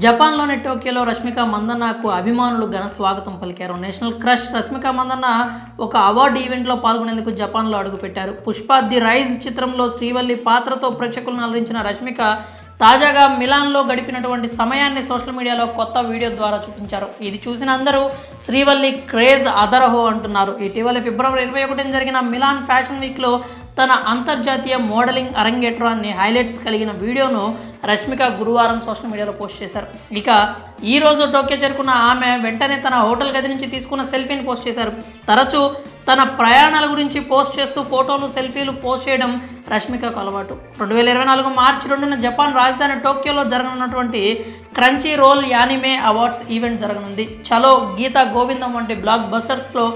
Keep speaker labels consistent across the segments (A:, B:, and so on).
A: జపాన్లోని టోక్యోలో రష్మిక మందన్నకు అభిమానులు ఘన స్వాగతం పలికారు. నేషనల్ క్రష్ రష్మిక మందన్న ఒక అవార్డు ఈవెంట్లో పాల్గొనేందుకు జపాన్లో అడుగుపెట్టారు. పుష్ప ది రైజ్ చిత్రంలో శ్రీవల్లి పాత్రతో ప్రేక్షకులను అలరించిన రష్మిక తాజాగా మిలాన్లో గడిపినటువంటి సమయాన్ని సోషల్ మీడియాలో కొత్త వీడియో ద్వారా చూపించారు. ఇది చూసిన అందరూ శ్రీవల్లి క్రేజ్ అదరహో అంటున్నారు. ఇటీవల ఫిబ్రవరి 21న జరిగిన మిలాన్ ఫ్యాషన్ వీక్లో తన అంతర్జాతీయ మోడలింగ్ అరంగేట్రాన్ని హైలైట్స్ కలిగిన వీడియోను రష్మిక గురువారం సోషల్ మీడియాలో పోస్ట్ చేశారు. ఇక ఈరోజు టోక్యో చేరుకున్న ఆమె వెంటనే తన హోటల్ గది నుంచి తీసుకున్న సెల్ఫీని పోస్ట్ చేశారు. తరచూ తన ప్రయాణాల గురించి పోస్ట్ చేస్తూ ఫోటోలు సెల్ఫీలు పోస్ట్ చేయడం రష్మికకు అలవాటు. 2024 మార్చి 2న జపాన్ రాజధాని టోక్యోలో జరగనున్నటువంటి Crunchyroll anime awards event జరగనుంది. చలో, గీతా గోవిందం వంటి బ్లాక్ బస్టర్స్లో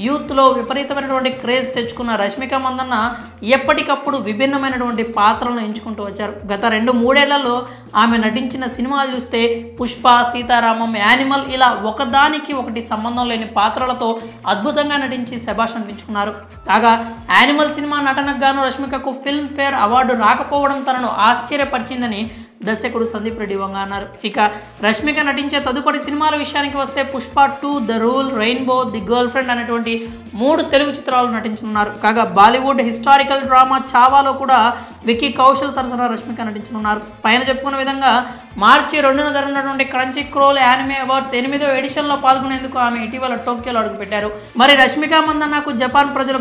A: యూత్లో విపరీతమైనటువంటి క్రేజ్ తెచ్చుకున్న రష్మిక మందన్న ఎప్పటికప్పుడు విభిన్నమైనటువంటి పాత్రలను ఎంచుకుంటూ వచ్చారు. గత 2-3 ఏళ్లలో ఆమె నటించిన సినిమాలు చూస్తే పుష్ప, సీతారామం, యానిమల్ ఇలా ఒకదానికి ఒకటి సంబంధం లేని పాత్రలతో అద్భుతంగా నటించి శభాష్ అనిపించుకున్నారు. కాగా యానిమల్ సినిమా నటనకు గాను రష్మికకు ఫిల్మ్ ఫేర్ అవార్డు రాకపోవడం తనను ఆశ్చర్యపరిచిందని దర్శకుడు సందీప్ రెడ్డి వంగ అన్నారు. ఇక రష్మిక నటించే తదుపరి సినిమాల విషయానికి వస్తే Pushpa 2, the rule, rainbow, the girl friend అనేటువంటి 3 తెలుగు చిత్రాలు నటించనున్నారు. కాగా బాలీవుడ్ హిస్టారికల్ డ్రామా చావాలో కూడా విక్కీ కౌశల్ సరసన రష్మిక నటించనున్నారు. పైన చెప్పుకున్న విధంగా మార్చి 2న జరిగినటువంటి క్రంచీ రోల్ యానిమే అవార్డ్స్ 8వ ఎడిషన్లో పాల్గొనేందుకు ఆమె ఇటీవల టోక్యోలో అడుగుపెట్టారు. మరి రష్మిక మందన్నకు జపాన్ ప్రజలు